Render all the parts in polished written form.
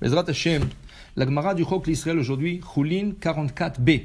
Bezrat Hashem, la Gemara du Chok l'Israël aujourd'hui, Choulin 44b.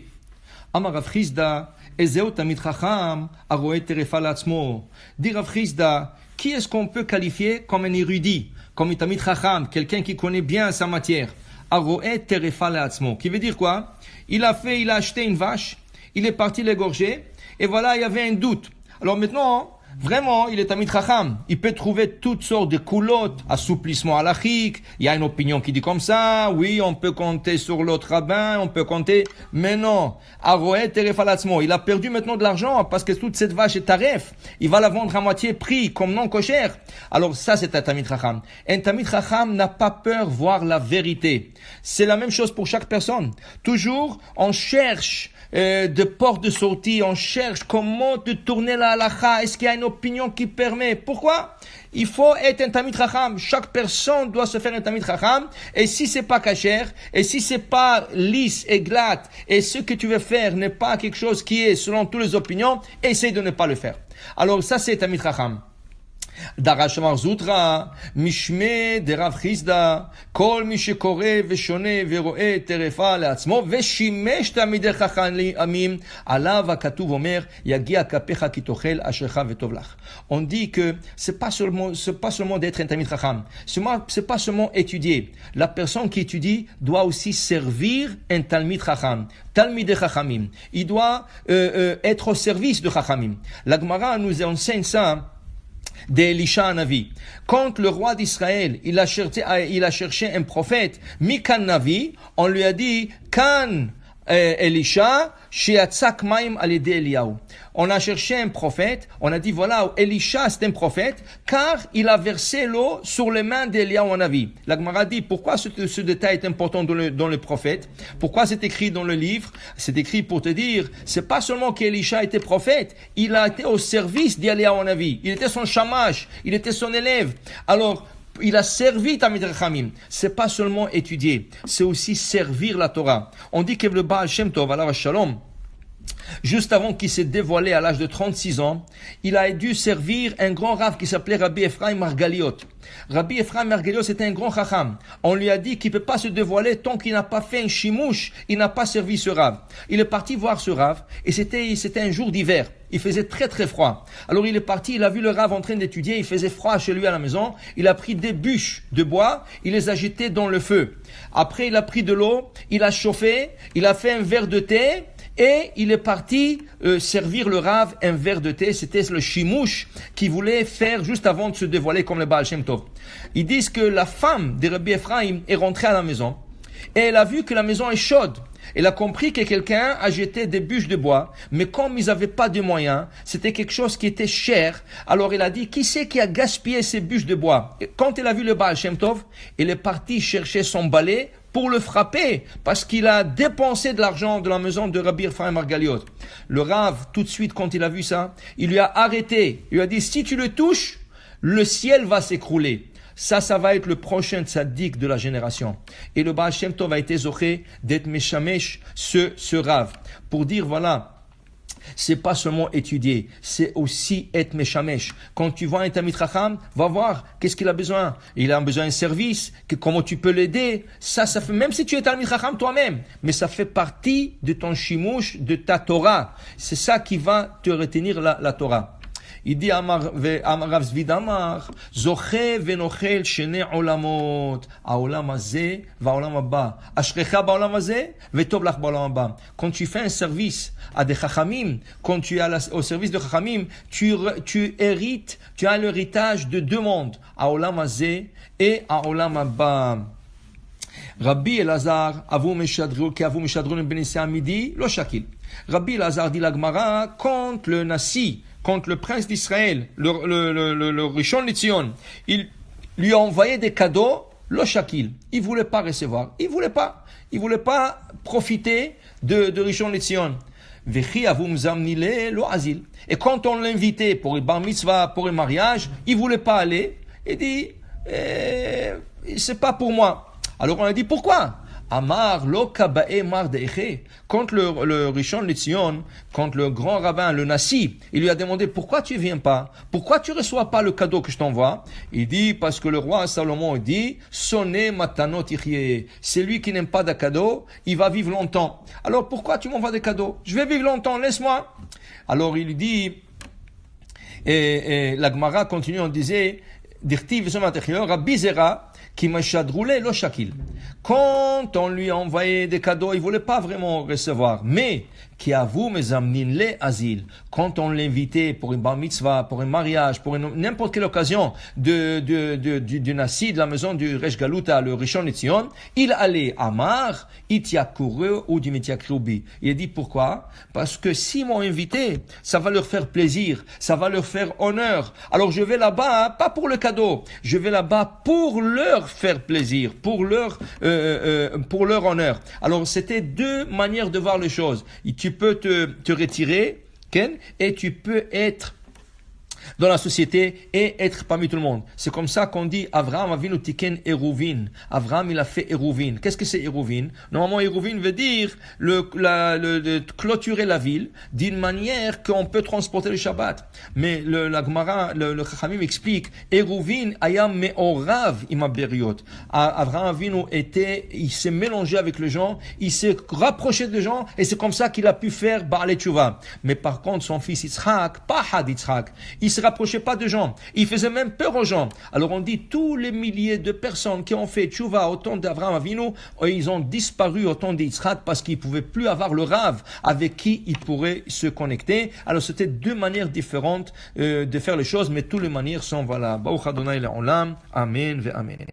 Amar Rav Chizda, Ezeo Tamid Chacham, Aroe Terefa Latzmo. Dit Rav Chizda, qui est-ce qu'on peut qualifier comme un érudit, comme un Tamid Chacham, quelqu'un qui connaît bien sa matière? Aroe Terefa Latzmo. Qui veut dire quoi? Il a acheté une vache, il est parti l'égorger, et voilà, il y avait un doute. Alors maintenant, vraiment, il est Tamid Chacham. Il peut trouver toutes sortes de coulottes, assouplissements halachiques. Il y a une opinion qui dit comme ça. Oui, on peut compter sur l'autre rabbin, on peut compter. Mais non. Aroé Terefalatzmo. Il a perdu maintenant de l'argent parce que toute cette vache est taref. Il va la vendre à moitié prix, comme non kosher. Alors ça, c'est un Tamid Chacham. Un Tamid Chacham n'a pas peur de voir la vérité. C'est la même chose pour chaque personne. Toujours, on cherche de porte de sortie, on cherche comment te tourner la halakha. Est-ce qu'il y a une opinion qui permet? Pourquoi? Il faut être un Tamid Chacham. Chaque personne doit se faire un Tamid Chacham. Et si c'est pas kasher, et si c'est pas lisse et glatte, et ce que tu veux faire n'est pas quelque chose qui est selon toutes les opinions, essaye de ne pas le faire. Alors ça, c'est Tamid Chacham. דרש אמר זוטרא, משמי דרב חיסדא, כל מי שקורא ושונה ורואה טרפה לעצמו ושימש תלמידי חכמים, עליו הכתוב אומר, יגיע כפיך כי תאכל אשריך וטוב לך. On dit que c'est pas seulement d'être un Tamid Chacham, c'est pas seulement étudier. La personne qui étudie doit aussi servir un Talmid Chacham, Talmidei Chachamim. Il doit être au service de Chachamim. La Gemara nous enseigne ça d'Elisha Navi. Quand le roi d'Israël, il a cherché un prophète, Mikan Navi, on lui a dit, Kan Elisha, Sheatzak Maim Alede Eliyahu. On a cherché un prophète, on a dit voilà, Elisha c'est un prophète, car il a versé l'eau sur les mains d'Eliyahu Navi. La Gemara dit pourquoi ce détail est important dans le prophète, pourquoi c'est écrit dans le livre, c'est écrit pour te dire, c'est pas seulement qu'Elisha était prophète, il a été au service d'Eliyahu Navi, il était son shamash, il était son élève. Alors, il a servi Tamid Chachamim. C'est pas seulement étudier, c'est aussi servir la Torah. On dit que le Baal Shem Tov, alors Shalom, juste avant qu'il s'est dévoilé à l'âge de 36 ans, il a dû servir un grand rav qui s'appelait Rabbi Ephraim Margaliot. Rabbi Ephraim Margaliot, c'était un grand chacham. On lui a dit qu'il ne peut pas se dévoiler tant qu'il n'a pas fait un chimouche, il n'a pas servi ce rav. Il est parti voir ce rav, et c'était un jour d'hiver. Il faisait très très froid. Alors il est parti, il a vu le rav en train d'étudier, il faisait froid chez lui à la maison. Il a pris des bûches de bois, il les a jetées dans le feu. Après il a pris de l'eau, il a chauffé, il a fait un verre de thé, et il est parti servir le Rav un verre de thé. C'était le chimouche qu'il voulait faire juste avant de se dévoiler comme le Baal Shem Tov. Ils disent que la femme de Rabbi Ephraim est rentrée à la maison et elle a vu que la maison est chaude. Elle a compris que quelqu'un a jeté des bûches de bois, mais comme ils n'avaient pas de moyens, c'était quelque chose qui était cher. Alors elle a dit, qui c'est qui a gaspillé ces bûches de bois? Et quand elle a vu le Baal Shem Tov, elle est partie chercher son balai pour le frapper, parce qu'il a dépensé de l'argent de la maison de Rabbi Ephraim Margaliot. Le Rav, tout de suite, quand il a vu ça, il lui a arrêté. Il lui a dit, si tu le touches, le ciel va s'écrouler. Ça va être le prochain tzaddik de la génération. Et le Baal Shem Tov a été zoché d'être meshamesh ce Rav. Pour dire, voilà, c'est pas seulement étudier, c'est aussi être meshamesh. Quand tu vois un Tamid Chacham, va voir qu'est-ce qu'il a besoin. Il a besoin d'un service, comment tu peux l'aider. Ça fait, même si tu es Tamid Chacham toi-même, mais ça fait partie de ton shimouch, de ta Torah. C'est ça qui va te retenir la Torah. Il dit Amar Rav Zvid Amar, Zoche venochel shene olamot, haolam hazeh vaolam haba, ashrecha baolam hazeh vetov lach baolam haba. Quand tu fais un service à des chachamim, quand tu es au service de chachamim, tu hérites, tu as l'héritage de deux mondes, haolam hazeh et haolam haba. Rabbi Elazar, avu meshadron ben Issa Amidi, lo shakil. Rabbi Elazar dit la Gemara, quand le Nasi, quand le prince d'Israël, le Rishon LeZion, il lui a envoyé des cadeaux, lo shakil. Il voulait pas recevoir. Il voulait pas profiter de Rishon LeZion. Vechi avu mzamnile lo azil. Et quand on l'invitait pour le bar mitzvah, pour le mariage, il voulait pas aller. Il dit, c'est pas pour moi. Alors on a dit, pourquoi? Amar lo kabae mar de'eche. Quand le Rishon LeZion, quand le grand rabbin, le Nassi, il lui a demandé pourquoi tu viens pas, pourquoi tu reçois pas le cadeau que je t'envoie, il dit parce que le roi Salomon dit sonne matanot ichye. C'est lui qui n'aime pas de cadeaux, il va vivre longtemps. Alors pourquoi tu m'envoies des cadeaux? Je vais vivre longtemps, laisse-moi. Alors il lui dit, et la Gemara continue, on disait, Dirtiv Rabbi Zera, qui machadroulé lo shakil. Quand on lui a envoyé des cadeaux, il voulait pas vraiment recevoir. Mais, qui avoue mes amnin le asile. Quand on l'invitait pour une bar mitzvah, pour un mariage, pour n'importe quelle occasion du Nassi, de la maison du Resh Galuta, le Rishon LeZion, il allait à Mar, Itiakuru ou du Mitiakrubi. Il a dit pourquoi? Parce que s'ils m'ont invité, ça va leur faire plaisir, ça va leur faire honneur. Alors je vais là-bas, pas pour le cadeau, je vais là-bas pour leur faire plaisir, pour leur honneur. Alors c'était deux manières de voir les choses. Tu peux te retirer, Ken, et tu peux être dans la société et être parmi tout le monde. C'est comme ça qu'on dit Avraham Avinu Tiken Eruvin. Avraham, il a fait Eruvin. Qu'est-ce que c'est Eruvin? Normalement, Eruvin veut dire clôturer la ville d'une manière qu'on peut transporter le Shabbat. Mais la Gemara, le Chachamim explique Eruvin ayam me'orav imaberiot. Avraham Avinu il s'est mélangé avec les gens, il s'est rapproché des gens et c'est comme ça qu'il a pu faire Baalei Tshuva. Mais par contre, son fils Yitzhak, pas Had Yitzhak, il se rapprochait pas de gens. Il faisait même peur aux gens. Alors on dit tous les milliers de personnes qui ont fait tchouva au temps d'Avraham Avinu, ils ont disparu au temps d'Yitzhak parce qu'ils pouvaient plus avoir le Rav avec qui ils pourraient se connecter. Alors c'était deux manières différentes de faire les choses, mais toutes les manières sont valables. Baruch Adonai le'olam. Amen ve amen.